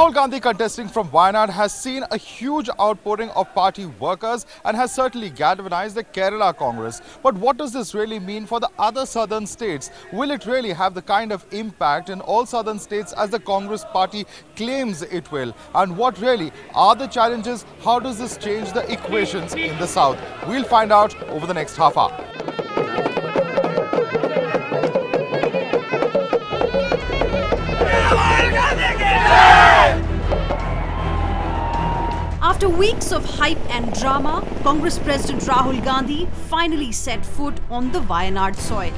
Rahul Gandhi contesting from Wayanad has seen a huge outpouring of party workers and has certainly galvanized the Kerala Congress. But what does this really mean for the other southern states? Will it really have the kind of impact in all southern states as the Congress party claims it will? And what really are the challenges? How does this change the equations in the south? We'll find out over the next half hour. After weeks of hype and drama, Congress President Rahul Gandhi finally set foot on the Wayanad soil.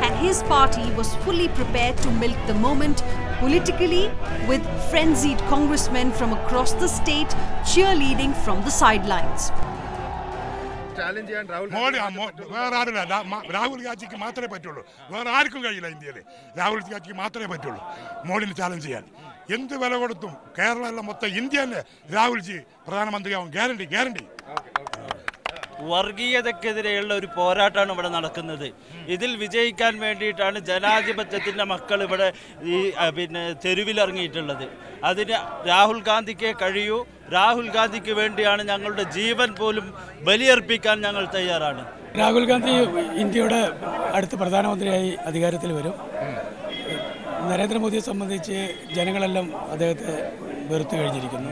And his party was fully prepared to milk the moment politically, with frenzied congressmen from across the state cheerleading from the sidelines. Challenge and Rahul Gandhi മാത്രമേ പറ്റുള്ളൂ. വേറെ ആർക്കും കഴിയില്ല ഇന്ത്യയിൽ. രാഹുൽ ഗാന്ധിക്ക് മാത്രമേ പറ്റുള്ളൂ മോഡിനെ challenge ചെയ്യാൻ. എന്ത് വില കൊടുത്തും കേരളത്തിലെ മൊത്തം ഇന്ത്യയിലെ രാഹുൽജി പ്രധാനമന്ത്രിയാവും. ഗ്യാരണ്ടി. വർഗീയതക്കെതിരെയുള്ള ഒരു പോരാട്ടമാണ് ഇവിടെ നടക്കുന്നത്. ഇതിൽ വിജയിക്കാൻ വേണ്ടിയിട്ടാണ് ജനാധിപത്യത്തിൻ്റെ മക്കൾ ഇവിടെ ഈ തെരുവിലിറങ്ങിയിട്ടുള്ളത്. അതിന് രാഹുൽ ഗാന്ധിക്കേ കഴിയൂ. രാഹുൽ ഗാന്ധിക്ക് വേണ്ടിയാണ് ഞങ്ങളുടെ ജീവൻ പോലും ബലിയർപ്പിക്കാൻ ഞങ്ങൾ തയ്യാറാണ്. രാഹുൽ ഗാന്ധി ഇന്ത്യയുടെ അടുത്ത പ്രധാനമന്ത്രിയായി അധികാരത്തിൽ വരും. നരേന്ദ്രമോദിയെ സംബന്ധിച്ച് ജനങ്ങളെല്ലാം അദ്ദേഹത്തെ വെറുത്തു കഴിഞ്ഞിരിക്കുന്നു.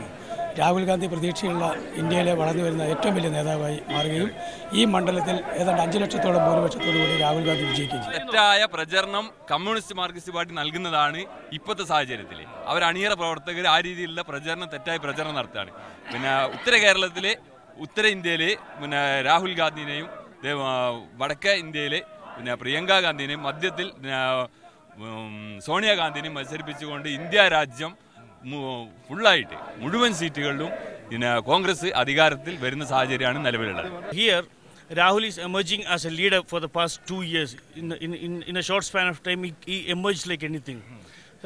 രാഹുൽ ഗാന്ധി പ്രതീക്ഷയുള്ള ഇന്ത്യയിലെ വളർന്നു വരുന്ന ഏറ്റവും വലിയ നേതാവായി മാറുകയും ഈ മണ്ഡലത്തിൽ ഏതാണ്ട് 5 ലക്ഷത്തോളം ഭൂരിപക്ഷത്തോടു കൂടി രാഹുൽ ഗാന്ധി വിജയിക്കുകയും ചെയ്യും. തെറ്റായ പ്രചരണം കമ്മ്യൂണിസ്റ്റ് മാർക്സിസ്റ്റ് പാർട്ടി നൽകുന്നതാണ് ഇപ്പോഴത്തെ സാഹചര്യത്തിൽ. അവർ അണിയറ പ്രവർത്തകർ ആ രീതിയിലുള്ള തെറ്റായ പ്രചരണം നടത്തുകയാണ്. പിന്നെ ഉത്തര കേരളത്തിലെ ഉത്തര ഇന്ത്യയിലെ രാഹുൽ ഗാന്ധിനെയും വടക്കേ ഇന്ത്യയിലെ പ്രിയങ്ക ഗാന്ധിനെയും മധ്യത്തിൽ സോണിയാഗാന്ധിനെയും മത്സരിപ്പിച്ചുകൊണ്ട് ഇന്ത്യ രാജ്യം ഫുള്ളായിട്ട് മുഴുവൻ സീറ്റുകളിലും കോൺഗ്രസ് അധികാരത്തിൽ വരുന്ന സാഹചര്യമാണ് നിലവിലുള്ളത്. Here Rahul is emerging as a leader for the past 2 years. In a short span of time he emerged like anything.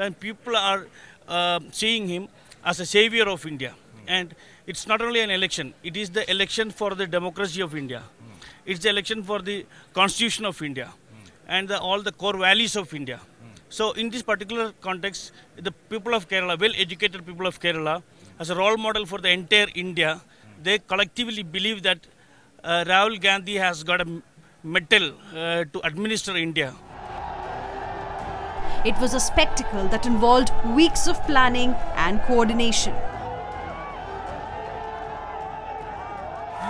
And people are seeing him as a savior of India. And it's not only an election, it is the election for the democracy of India. It's the election for the constitution of India and all the core values of India. So in this particular context, the people of Kerala, well-educated people of Kerala, as a role model for the entire India, they collectively believe that Rahul Gandhi has got a mettle to administer India. It was a spectacle that involved weeks of planning and coordination.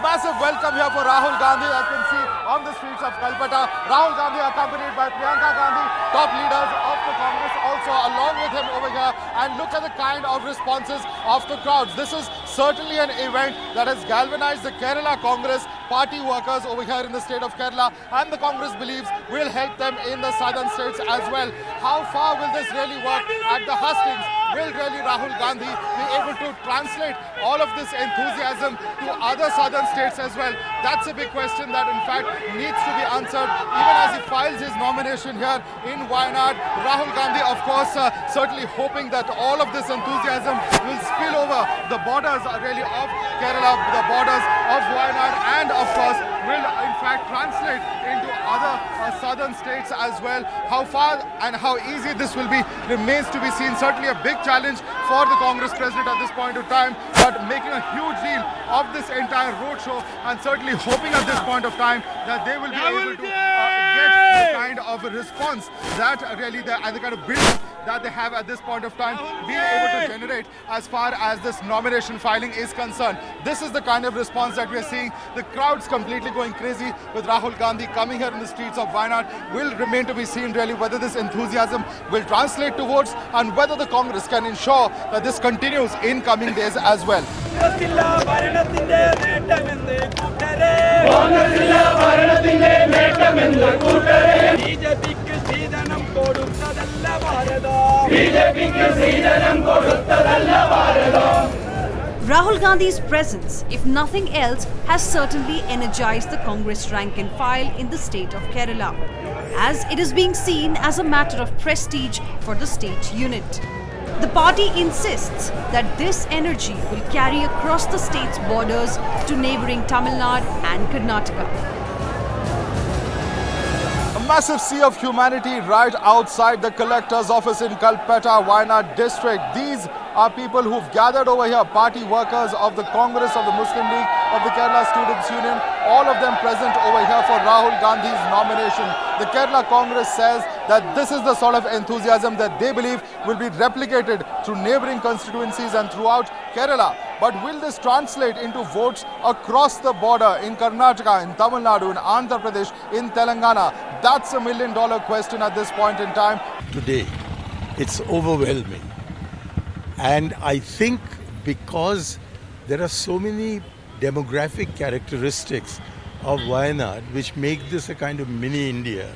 Massive welcome here for Rahul Gandhi. I can see on the streets of Calcutta, Rahul Gandhi accompanied by Priyanka Gandhi, top leaders of the Congress also along with him over here. And look at the kind of responses of the crowds. This is certainly an event that has galvanized the Kerala Congress party workers over here in the state of Kerala, and the Congress believes will help them in the southern states as well. How far will this really work at the hustings? Will really Rahul Gandhi be able to translate all of this enthusiasm to other southern states as well? That's a big question that in fact needs to be answered. Even as he files his nomination here in Wayanad, Rahul Gandhi of course certainly hoping that all of this enthusiasm will spill over the borders really of Kerala, the borders of Wayanad, and of course will in fact translate into other southern states as well. How far and how easy this will be remains to be seen. Certainly a big challenge for the Congress president at this point of time, but making a huge deal of this entire roadshow and certainly hoping at this point of time that they will be able to get the kind of a response that really and the kind of build that they have at this point of time being able to generate as far as this nomination filing is concerned. This is the kind of response that we are seeing. The crowds completely going crazy with Rahul Gandhi coming here in the streets of Wayanad. Will remain to be seen really whether this enthusiasm will translate to votes and whether the Congress can ensure that this continues in coming days as well. Rahul Gandhi's presence, if nothing else, has certainly energized the Congress rank and file in the state of Kerala, as it is being seen as a matter of prestige for the state unit. The party insists that this energy will carry across the state's borders to neighbouring Tamil Nadu and Karnataka. massive sea of humanity right outside the collector's office in Kalpetta, Wayanad district. These are people who've gathered over here, party workers of the Congress, of the Muslim League, of the Kerala Students' Union, all of them present over here for Rahul Gandhi's nomination. The Kerala Congress says that this is the sort of enthusiasm that they believe will be replicated through neighbouring constituencies and throughout Kerala. But will this translate into votes across the border in Karnataka, in Tamil Nadu, in Andhra Pradesh, in Telangana? That's $1 million question at this point in time. Today, it's overwhelming. And I think because there are so many demographic characteristics of Wayanad which make this a kind of mini India,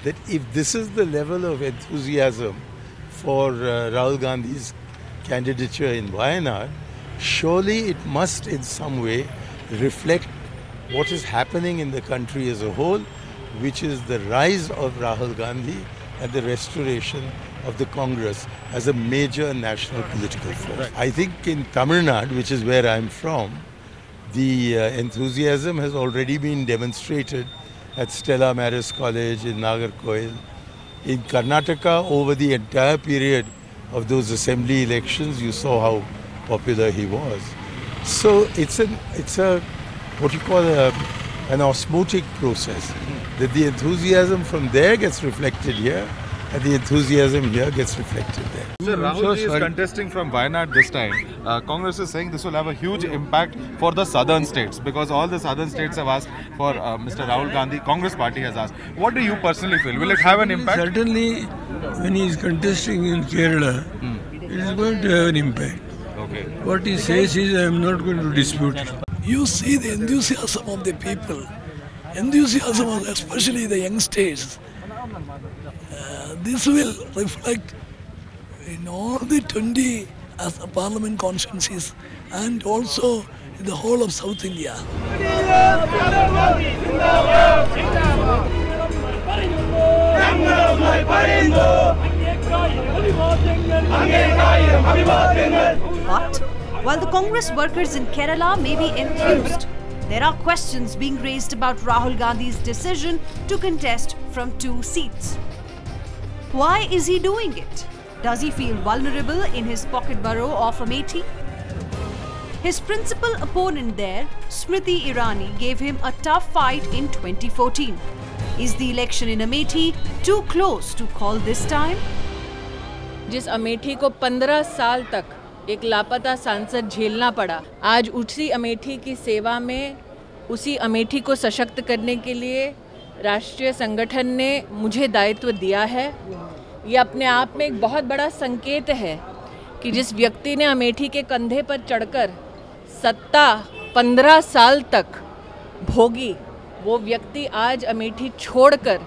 that if this is the level of enthusiasm for Rahul Gandhi's candidature in Wayanad, surely it must in some way reflect what is happening in the country as a whole, which is the rise of Rahul Gandhi and the restoration of the Congress as a major national political force. Right. I think in Tamil Nadu, which is where I'm from, the enthusiasm has already been demonstrated at Stella Maris College in Nagarkoil. In Karnataka, over the entire period of those assembly elections, you saw how popular he was. So it's a what you call an osmotic process, that the enthusiasm from there gets reflected here and the enthusiasm here gets reflected there. Sir, Rahul is contesting from Wayanad this time. Congress is saying this will have a huge impact for the southern states because all the southern states have asked for Mr. Rahul Gandhi. Congress party has asked. What do you personally feel? Will it have an impact? Certainly, when he is contesting in Kerala, it is going to have an impact. Okay. What he says is, I am not going to dispute it. You see the enthusiasm of the people, enthusiasm of especially the youngsters. This will reflect in all the 20 parliament constituencies and also in the whole of South India. But while the Congress workers in Kerala may be enthused, there are questions being raised about Rahul Gandhi's decision to contest from 2 seats. Why is he doing it? Does he feel vulnerable in his pocket borough of Amethi? His principal opponent there, Smriti Irani, gave him a tough fight in 2014. Is the election in Amethi too close to call this time? जिस अमेठी को 15 साल तक एक लापता सांसद झेलना पड़ा, आज उसी अमेठी की सेवा में उसी अमेठी को सशक्त करने के लिए राष्ट्रीय संगठन ने मुझे दायित्व दिया है। ये अपने आप में एक बहुत बड़ा संकेत है कि जिस व्यक्ति ने अमेठी के कंधे पर चढ़कर सत्ता 15 साल तक भोगी, वो व्यक्ति आज अमेठी छोड़कर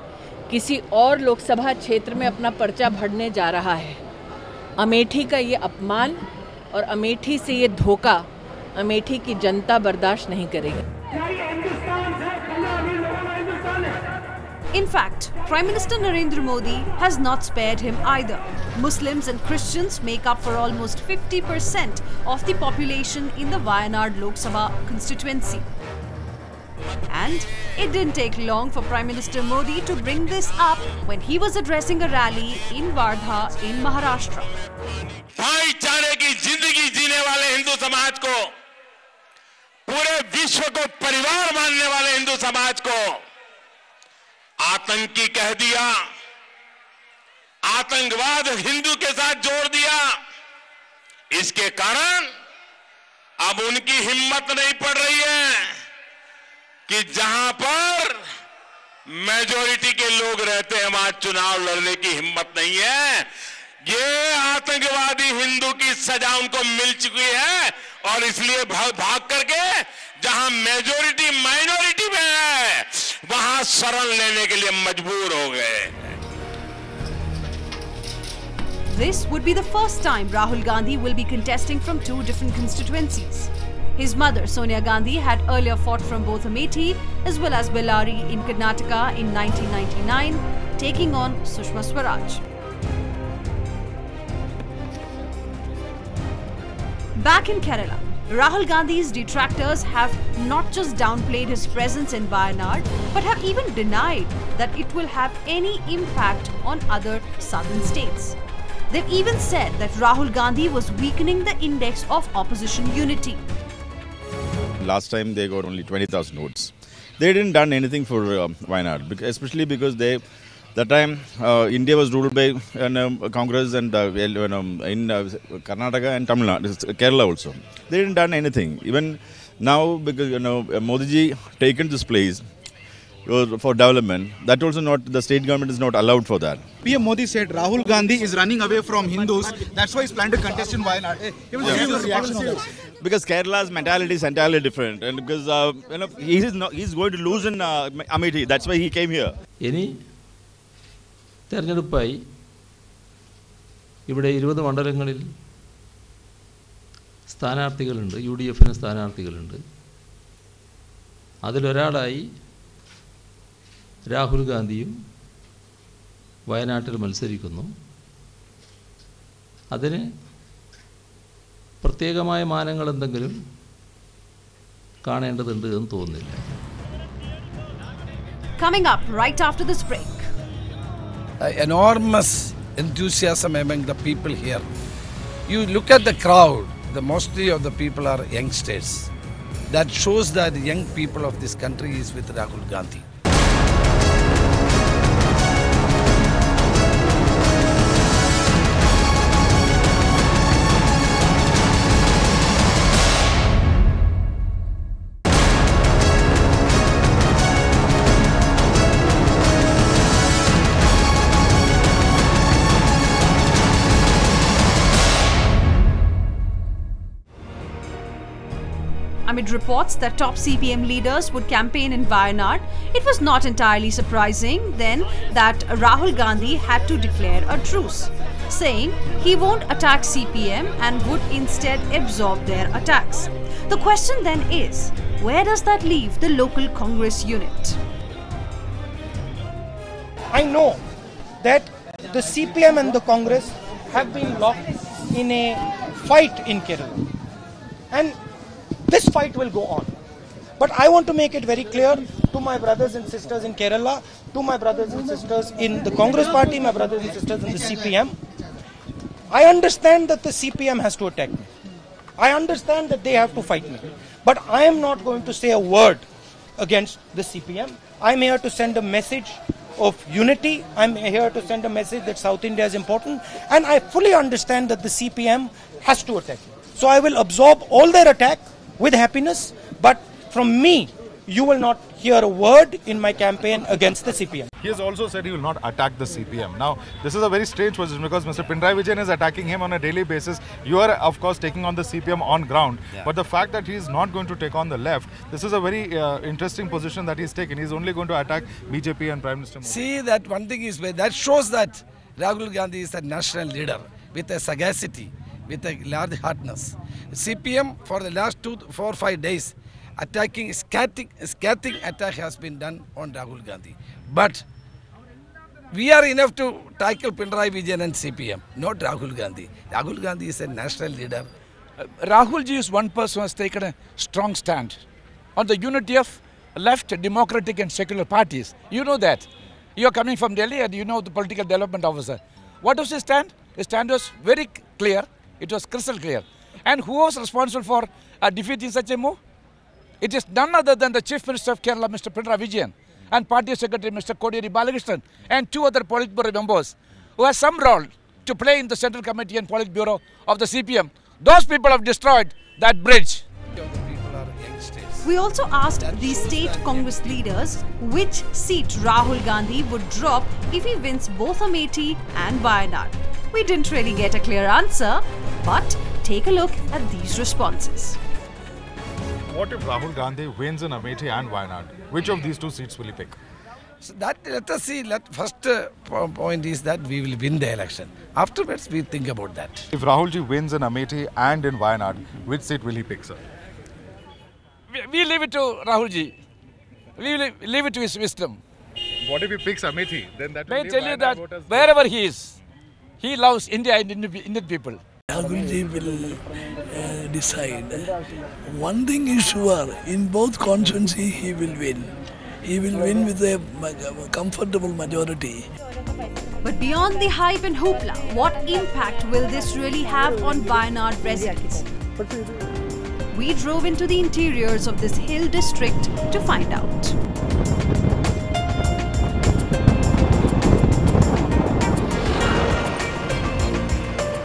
किसी और लोकसभा क्षेत्र में अपना पर्चा भरने जा रहा है। अमेठी का ये अपमान और अमेठी से ये धोखा अमेठी की जनता बर्दाश्त नहीं करेगी। In fact, Prime Minister Narendra Modi has not spared him either. Muslims and Christians make up for almost 50% of the population in the Wayanad Lok Sabha constituency. And it didn't take long for Prime Minister Modi to bring this up when he was addressing a rally in Wardha in Maharashtra. भाईचारे की जिंदगी जीने वाले हिंदू समाज को, पूरे विश्व को परिवार मानने वाले हिंदू समाज को आतंकी कह दिया, आतंकवाद हिंदू के साथ जोड़ दिया। इसके कारण अब उनकी हिम्मत नहीं पड़ रही है कि जहां पर मेजॉरिटी के लोग रहते हैं वहां चुनाव लड़ने की हिम्मत नहीं है। ये आतंकवादी हिंदू की सजा उनको मिल चुकी है और इसलिए भाग करके जहां मेजॉरिटी माइनॉरिटी में है वहां शरण लेने के लिए मजबूर हो गए। This would be the first time Rahul Gandhi will be contesting from 2 different constituencies. His mother, Sonia Gandhi, had earlier fought from both Amethi as well as Bellary in Karnataka in 1999, taking on Sushma Swaraj. Back in Kerala, Rahul Gandhi's detractors have not just downplayed his presence in Wayanad, but have even denied that it will have any impact on other southern states. They've even said that Rahul Gandhi was weakening the index of opposition unity. Last time they got only 20,000 votes. They didn't done anything for Wayanad, especially because that time India was ruled by Congress and in Karnataka and Tamil Nadu, Kerala also. They didn't done anything. Even now, because Modi ji taken this place for development, that also not, the state government is not allowed for that. PM Modi said Rahul Gandhi is running away from Hindus. That's why he's planned to contest in Wayanad. Because Kerala's mentality is entirely different, and because he's going to lose in Amethi. That's why he came here. തെരഞ്ഞെടുപ്പായി ഇവിടെ 20 മണ്ഡലങ്ങളിൽ സ്ഥാനാർത്ഥികളുണ്ട്, UDFന് സ്ഥാനാർത്ഥികളുണ്ട്. അതിലൊരാളായി രാഹുൽ ഗാന്ധിയും വയനാട്ടിൽ മത്സരിക്കുന്നു. അതിന് പ്രത്യേകമായ മാനങ്ങൾ എന്തെങ്കിലും കാണേണ്ടതുണ്ട് എന്ന് തോന്നുന്നില്ല. Coming up right after this break. Enormous enthusiasm among the people here. You look at the crowd, the mostly of the people are youngsters. That shows that the young people of this country is with Rahul Gandhi. Amid reports that top CPM leaders would campaign in Wayanad, it was not entirely surprising then that Rahul Gandhi had to declare a truce, saying he won't attack CPM and would instead absorb their attacks. The question then is, where does that leave the local Congress unit? I know that the CPM and the Congress have been locked in a fight in Kerala. And this fight will go on. But I want to make it very clear to my brothers and sisters in Kerala, to my brothers and sisters in the Congress party, my brothers and sisters in the CPM. I understand that the CPM has to attack me. I understand that they have to fight me. But I am not going to say a word against the CPM. I'm here to send a message of unity. I'm here to send a message that South India is important. And I fully understand that the CPM has to attack me. So I will absorb all their attack with happiness, but from me, you will not hear a word in my campaign against the CPM. He has also said he will not attack the CPM. Now, this is a very strange position because Mr. Pinarayi Vijayan is attacking him on a daily basis. You are, of course, taking on the CPM on ground. Yeah. But the fact that he is not going to take on the left, this is a very interesting position that he's taken. He's only going to attack BJP and Prime Minister Modi. See, that one thing is, that shows that Rahul Gandhi is a national leader with a sagacity, with a large heartedness. CPM for the last 4 or 5 days attacking, scathing attack has been done on Rahul Gandhi. But we are enough to tackle Pinarayi Vijayan and CPM, not Rahul Gandhi. Rahul Gandhi is a national leader. Rahul ji is one person who has taken a strong stand on the unity of left, democratic and secular parties. You know that. You are coming from Delhi and you know the political development officer. What was his stand? His stand was very clear. It was crystal clear. And who was responsible for defeating such a move? It is none other than the Chief Minister of Kerala, Mr. Pinarayi Vijayan, and Party Secretary, Mr. Kodiyeri Balakrishnan, and 2 other Politburo members who have some role to play in the Central Committee and Politburo of the CPM. Those people have destroyed that bridge. We also asked the state Congress leaders which seat Rahul Gandhi would drop if he wins both Amethi and Wayanad. We didn't really get a clear answer, but take a look at these responses. What if Rahul Gandhi wins in Amethi and Wayanad? Which of these 2 seats will he pick? So that, let us see. First point is that we will win the election. Afterwards, we think about that. If Rahul ji wins in Amethi and in Wayanad, which seat will he pick, sir? We leave it to Rahul ji. We leave it to his wisdom. What if he picks Amethi? Then that will I tell you that wherever he is, he loves India and Indian people. Rahulji will decide. One thing is sure, in both constituencies he will win. He will win with a comfortable majority. But beyond the hype and hoopla, what impact will this really have on Wayanad residents? We drove into the interiors of this hill district to find out.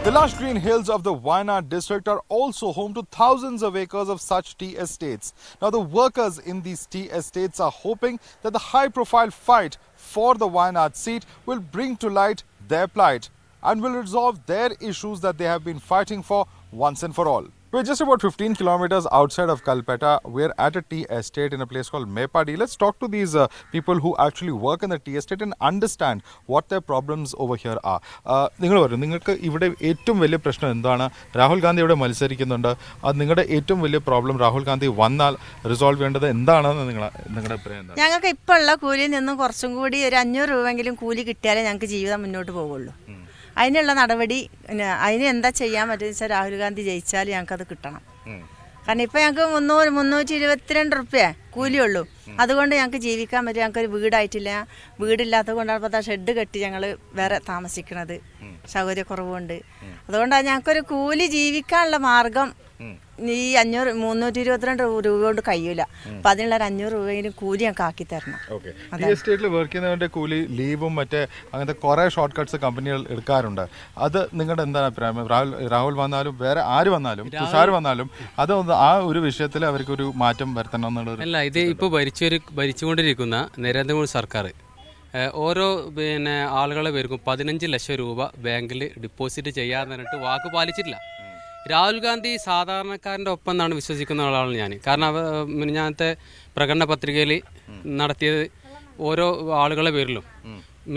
The lush green hills of the Wayanad district are also home to thousands of acres of such tea estates. Now, the workers in these tea estates are hoping that the high-profile fight for the Wayanad seat will bring to light their plight and will resolve their issues that they have been fighting for once and for all. We're just about 15 kilometers outside of Kalpetta. We're at a tea estate in a place called Mepadi. Let's talk to these people who actually work in the tea estate and understand what their problems over here are. നിങ്ങൾ പറയും, നിങ്ങൾക്ക് ഇവിടെ ഏറ്റവും വലിയ പ്രശ്നം എന്താണ്? രാഹുൽ ഗാന്ധി ഇവിടെ മത്സരിക്കുന്നുണ്ട്. അത് നിങ്ങളുടെ ഏറ്റവും വലിയ പ്രോബ്ലം രാഹുൽ ഗാന്ധി വന്നാൽ റിസോൾവ് ചെയ്യേണ്ടത് എന്താണെന്ന് നിങ്ങളുടെ അഭിപ്രായം എന്താണ്? ഞങ്ങൾക്ക് ഇപ്പോൾ ഉള്ള കൂലിയിൽ നിന്നും കുറച്ചും കൂടി ഒരു 500 രൂപയെങ്കിലും കൂലി കിട്ടിയാലേ ഞങ്ങൾക്ക് ജീവിതം മുന്നോട്ട് പോകുള്ളൂ. അതിനുള്ള നടപടി അതിന് എന്താ ചെയ്യാൻ പറ്റുക വെച്ചാൽ രാഹുൽ ഗാന്ധി ജയിച്ചാൽ ഞങ്ങൾക്കത് കിട്ടണം. കാരണം ഇപ്പോൾ ഞങ്ങൾക്ക് 322 റുപ്യ കൂലിയുള്ളൂ. അതുകൊണ്ട് ഞങ്ങൾക്ക് ജീവിക്കാൻ പറ്റും. ഞങ്ങൾക്കൊരു വീടായിട്ടില്ല. വീടില്ലാത്തത് കൊണ്ടാണ് ഇപ്പോൾ ഷെഡ് കെട്ടി ഞങ്ങൾ വേറെ താമസിക്കുന്നത്. സൗകര്യക്കുറവുണ്ട്. അതുകൊണ്ടാണ് ഞങ്ങൾക്കൊരു കൂലി ജീവിക്കാനുള്ള മാർഗം ഈ 322 രൂപ കൊണ്ട് കഴിയൂല. അപ്പം അതിനുള്ള 500 രൂപയെങ്കിലും കൂലി ഞങ്ങൾക്ക് ആക്കി തരണം. ഈ എസ്റ്റേറ്റിൽ വർക്ക് ചെയ്യുന്നവരുടെ കൂലി ലീവും മറ്റേ അങ്ങനത്തെ കുറേ ഷോർട്ട് കട്ട്സ് കമ്പനികൾ എടുക്കാറുണ്ട്. അത് നിങ്ങളുടെ എന്താണ് അഭിപ്രായം? രാഹുൽ വന്നാലും വേറെ ആര് വന്നാലും തുഷാർ വന്നാലും അത് ആ ഒരു വിഷയത്തിൽ അവർക്കൊരു മാറ്റം വരുത്തണം എന്നുള്ളത്. അല്ല, ഇത് ഇപ്പോൾ ഭരിച്ചുകൊണ്ടിരിക്കുന്ന നരേന്ദ്രമോദി സർക്കാർ ഓരോ ആളുകളെ പേർക്കും 15 ലക്ഷം രൂപ ബാങ്കിൽ ഡിപ്പോസിറ്റ് ചെയ്യാന്ന് പറഞ്ഞിട്ട് വാക്ക് പാലിച്ചിട്ടില്ല. രാഹുൽ ഗാന്ധി സാധാരണക്കാരൻ്റെ ഒപ്പം എന്നാണ് വിശ്വസിക്കുന്ന ആളാണ് ഞാൻ. കാരണം ഞാനത്തെ പ്രകടന പത്രികയിൽ നടത്തിയത് ഓരോ ആളുകളെ പേരിലും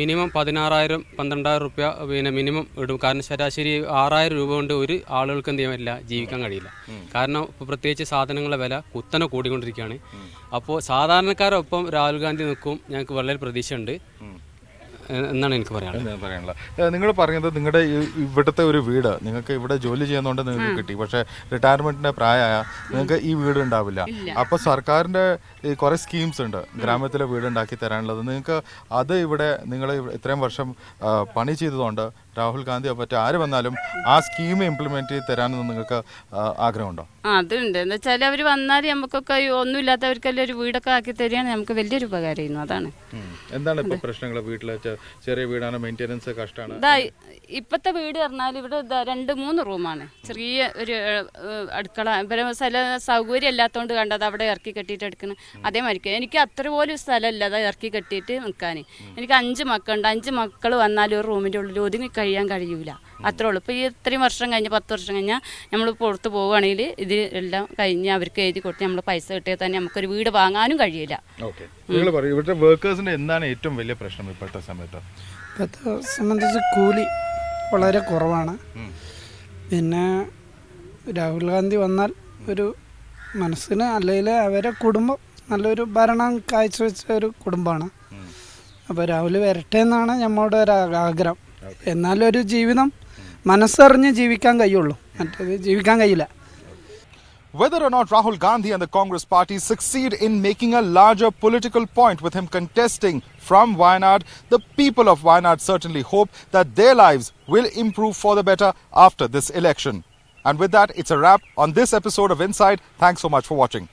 മിനിമം 16,000 12,000 രൂപ മിനിമം ഇടും. കാരണം ശരാശരി 6,000 രൂപ കൊണ്ട് ഒരു ആളുകൾക്ക് എന്ത് ചെയ്യാൻ പറ്റില്ല, ജീവിക്കാൻ കഴിയില്ല. കാരണം ഇപ്പോൾ പ്രത്യേകിച്ച് സാധനങ്ങളുടെ വില കുത്തനെ കൂടിക്കൊണ്ടിരിക്കുകയാണ്. അപ്പോൾ സാധാരണക്കാരൊപ്പം രാഹുൽ ഗാന്ധി നിൽക്കും. ഞങ്ങൾക്ക് വളരെ പ്രതീക്ഷയുണ്ട് എന്നാണ് എനിക്ക് പറയാനുള്ളത്. നിങ്ങൾ പറഞ്ഞത് നിങ്ങളുടെ ഇവിടുത്തെ ഒരു വീട് നിങ്ങൾക്ക് ഇവിടെ ജോലി ചെയ്യുന്നതുകൊണ്ട് നിങ്ങൾക്ക് കിട്ടി. പക്ഷേ റിട്ടയർമെന്റിന്റെ പ്രായമായ നിങ്ങൾക്ക് ഈ വീട് ഉണ്ടാവില്ല. അപ്പോൾ സർക്കാരിന്റെ കുറേ സ്കീംസ് ഉണ്ട് ഗ്രാമത്തിലെ വീട് ഉണ്ടാക്കി തരാനുള്ളത്. നിങ്ങൾക്ക് അത് ഇവിടെ നിങ്ങൾ ഇത്രയും വർഷം പണി ചെയ്തതുകൊണ്ട് രാഹുൽ ഗാന്ധിയോ മറ്റേ ആര് വന്നാലും ആ സ്കീം ഇംപ്ലിമെന്റ് ചെയ്ത് തരാനെന്ന് നിങ്ങൾക്ക് ആഗ്രഹമുണ്ടോ? അതുണ്ട്. എന്താ വെച്ചാൽ അവർ വന്നാൽ നമുക്കൊക്കെ ഒന്നുമില്ലാത്തവർക്കെല്ലാം ഒരു വീടൊക്കെ ആക്കി തരികയാണ് നമുക്ക് വലിയൊരു ഉപകാരമായിരുന്നു. അതാണ്. എന്താണ് ഇപ്പൊ പ്രശ്നങ്ങൾ? വീട്ടിലെ ചെറിയ വീടാണ്, മെയിൻ്റെനൻസ് കഷ്ടമാണ്. ഇപ്പോഴത്തെ വീട് പറഞ്ഞാൽ ഇവിടെ 2-3 റൂമാണ്. ചെറിയ ഒരു അടുക്കള സ്ഥല സൗകര്യം ഇല്ലാത്തതുകൊണ്ട് കണ്ടത് അവിടെ ഇറക്കി കെട്ടിയിട്ട് എടുക്കുന്നത്. അതേമാതിരി എനിക്ക് അത്ര പോലും സ്ഥലമില്ല അത് ഇറക്കി കെട്ടിയിട്ട് നിൽക്കാൻ. എനിക്ക് 5 മക്കളുണ്ട്. 5 മക്കൾ വന്നാലും ഒരു റൂമിൻ്റെ ഉള്ളിൽ ഒതുങ്ങി കഴിയാൻ കഴിയൂല. അത്രേ ഉള്ളൂ. ഇപ്പോൾ ഈ ഇത്രയും വർഷം കഴിഞ്ഞ് 10 വർഷം കഴിഞ്ഞാൽ നമ്മൾ പുറത്ത് പോവുകയാണെങ്കിൽ ഇത് എല്ലാം കഴിഞ്ഞ് അവർക്ക് എഴുതി കൊടുത്ത് നമ്മൾ പൈസ കിട്ടിയാൽ തന്നെ നമുക്കൊരു വീട് വാങ്ങാനും കഴിയില്ല. ഇവിടുത്തെ വർക്കേഴ്സിന്റെ എന്താണ് ഏറ്റവും വലിയ പ്രശ്നം ഇപ്പോഴത്തെ സമയത്ത്? ഇപ്പോഴത്തെ സംബന്ധിച്ച് കൂലി വളരെ കുറവാണ്. പിന്നെ രാഹുൽ ഗാന്ധി വന്നാൽ ഒരു മനസ്സിന് അല്ലെങ്കിൽ അവരെ കുടുംബം നല്ലൊരു ഭരണം കാഴ്ചവെച്ച ഒരു കുടുംബമാണ്. അപ്പോൾ രാഹുൽ വരട്ടെ എന്നാണ് നമ്മുടെ ഒരു ആഗ്രഹം. എന്നാലും ഒരു ജീവിതം മനസ്സറിഞ്ഞ് ജീവിക്കാൻ കഴിയുള്ളൂ, മറ്റേത് ജീവിക്കാൻ കഴിയില്ല. Whether or not Rahul Gandhi and the Congress party succeed in making a larger political point with him contesting from Wayanad, the people of Wayanad certainly hope that their lives will improve for the better after this election. And with that, it's a wrap on this episode of Inside. Thanks so much for watching.